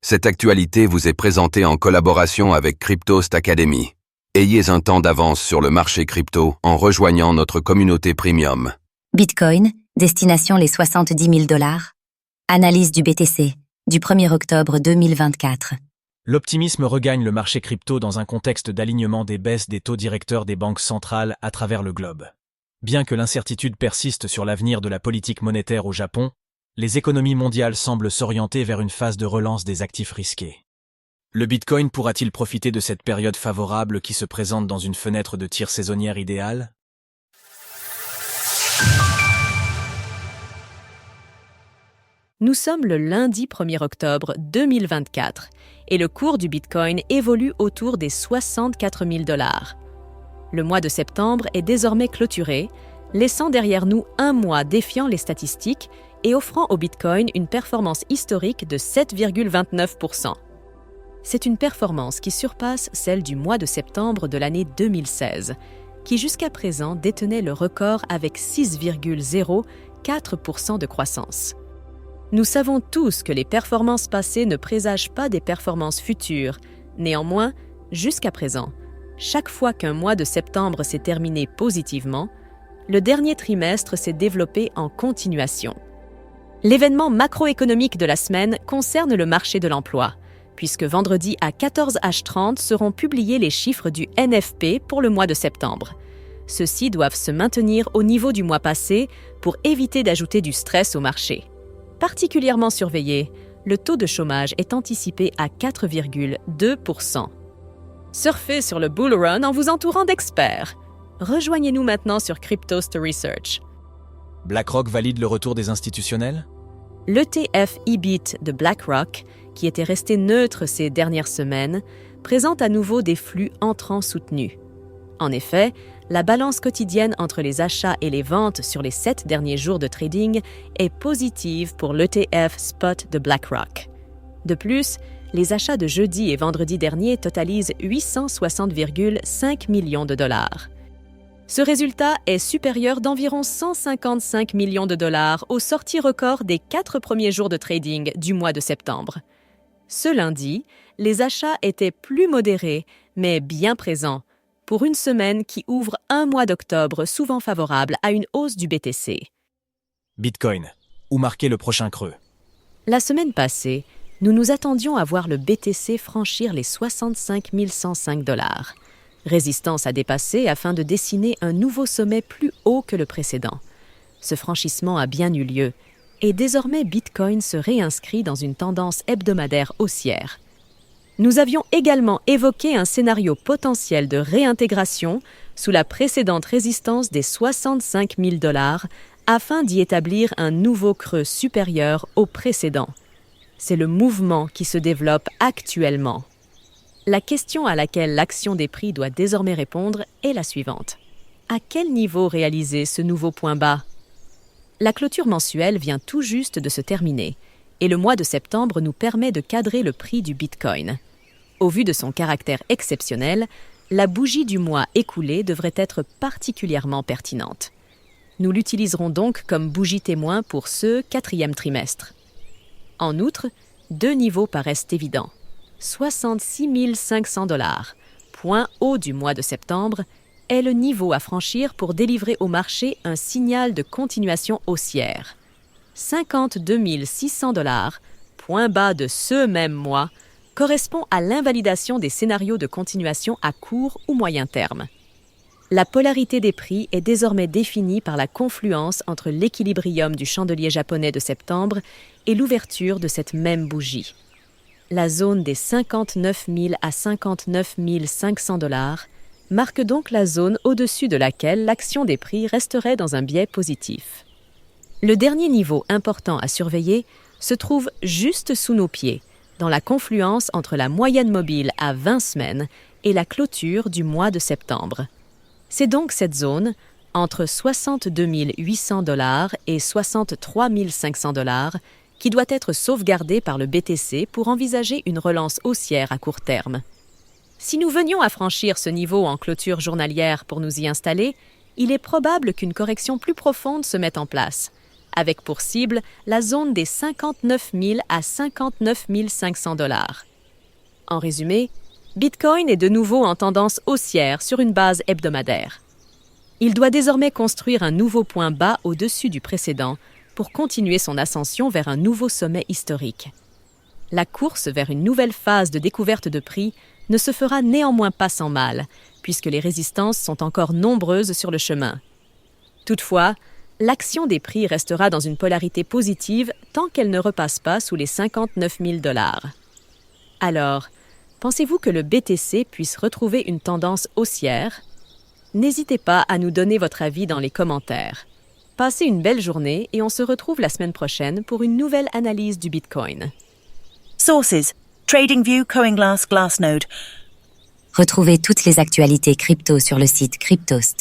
Cette actualité vous est présentée en collaboration avec Cryptost Academy. Ayez un temps d'avance sur le marché crypto en rejoignant notre communauté premium. Bitcoin, destination les 70 000 $. Analyse du BTC, du 1er octobre 2024. L'optimisme regagne le marché crypto dans un contexte d'alignement des baisses des taux directeurs des banques centrales à travers le globe. Bien que l'incertitude persiste sur l'avenir de la politique monétaire au Japon, les économies mondiales semblent s'orienter vers une phase de relance des actifs risqués. Le Bitcoin pourra-t-il profiter de cette période favorable qui se présente dans une fenêtre de tir saisonnière idéale ? Nous sommes le lundi 1er octobre 2024 et le cours du Bitcoin évolue autour des 64 000 $. Le mois de septembre est désormais clôturé, laissant derrière nous un mois défiant les statistiques et offrant au Bitcoin une performance historique de 7,29%. C'est une performance qui surpasse celle du mois de septembre de l'année 2016, qui jusqu'à présent détenait le record avec 6,04% de croissance. Nous savons tous que les performances passées ne présagent pas des performances futures. Néanmoins, jusqu'à présent, chaque fois qu'un mois de septembre s'est terminé positivement, le dernier trimestre s'est développé en continuation. L'événement macroéconomique de la semaine concerne le marché de l'emploi, puisque vendredi à 14h30 seront publiés les chiffres du NFP pour le mois de septembre. Ceux-ci doivent se maintenir au niveau du mois passé pour éviter d'ajouter du stress au marché. Particulièrement surveillé, le taux de chômage est anticipé à 4,2%. Surfez sur le bull run en vous entourant d'experts. Rejoignez-nous maintenant sur Cryptost Research. BlackRock valide le retour des institutionnels ? L'ETF EBIT de BlackRock, qui était resté neutre ces dernières semaines, présente à nouveau des flux entrants soutenus. En effet, la balance quotidienne entre les achats et les ventes sur les 7 derniers jours de trading est positive pour l'ETF Spot de BlackRock. De plus, les achats de jeudi et vendredi dernier totalisent 860,5 millions de $. Ce résultat est supérieur d'environ 155 millions de $ aux sorties records des 4 premiers jours de trading du mois de septembre. Ce lundi, les achats étaient plus modérés, mais bien présents, pour une semaine qui ouvre un mois d'octobre souvent favorable à une hausse du BTC. Bitcoin, où marquer le prochain creux ? La semaine passée, nous nous attendions à voir le BTC franchir les 65 105 $. Résistance à dépasser afin de dessiner un nouveau sommet plus haut que le précédent. Ce franchissement a bien eu lieu, et désormais Bitcoin se réinscrit dans une tendance hebdomadaire haussière. Nous avions également évoqué un scénario potentiel de réintégration sous la précédente résistance des 65 000 $ afin d'y établir un nouveau creux supérieur au précédent. C'est le mouvement qui se développe actuellement. La question à laquelle l'action des prix doit désormais répondre est la suivante. À quel niveau réaliser ce nouveau point bas ? La clôture mensuelle vient tout juste de se terminer et le mois de septembre nous permet de cadrer le prix du Bitcoin. Au vu de son caractère exceptionnel, la bougie du mois écoulé devrait être particulièrement pertinente. Nous l'utiliserons donc comme bougie témoin pour ce 4e trimestre. En outre, 2 niveaux paraissent évidents. 66 500 $, point haut du mois de septembre, est le niveau à franchir pour délivrer au marché un signal de continuation haussière. 52 600 $, point bas de ce même mois, correspond à l'invalidation des scénarios de continuation à court ou moyen terme. La polarité des prix est désormais définie par la confluence entre l'équilibrium du chandelier japonais de septembre et l'ouverture de cette même bougie. La zone des 59 000 à 59 500 $ marque donc la zone au-dessus de laquelle l'action des prix resterait dans un biais positif. Le dernier niveau important à surveiller se trouve juste sous nos pieds, dans la confluence entre la moyenne mobile à 20 semaines et la clôture du mois de septembre. C'est donc cette zone, entre 62 800 $ et 63 500 $, qui doit être sauvegardée par le BTC pour envisager une relance haussière à court terme. Si nous venions à franchir ce niveau en clôture journalière pour nous y installer, il est probable qu'une correction plus profonde se mette en place. avec pour cible la zone des 59 000 à 59 500 dollars. En résumé, Bitcoin est de nouveau en tendance haussière sur une base hebdomadaire. Il doit désormais construire un nouveau point bas au-dessus du précédent pour continuer son ascension vers un nouveau sommet historique. La course vers une nouvelle phase de découverte de prix ne se fera néanmoins pas sans mal, puisque les résistances sont encore nombreuses sur le chemin. Toutefois, l'action des prix restera dans une polarité positive tant qu'elle ne repasse pas sous les 59 000 dollars. Alors, pensez-vous que le BTC puisse retrouver une tendance haussière? N'hésitez pas à nous donner votre avis dans les commentaires. Passez une belle journée et on se retrouve la semaine prochaine pour une nouvelle analyse du Bitcoin. Sources: TradingView, CoinGlass, Glassnode. Retrouvez toutes les actualités crypto sur le site cryptost.fr.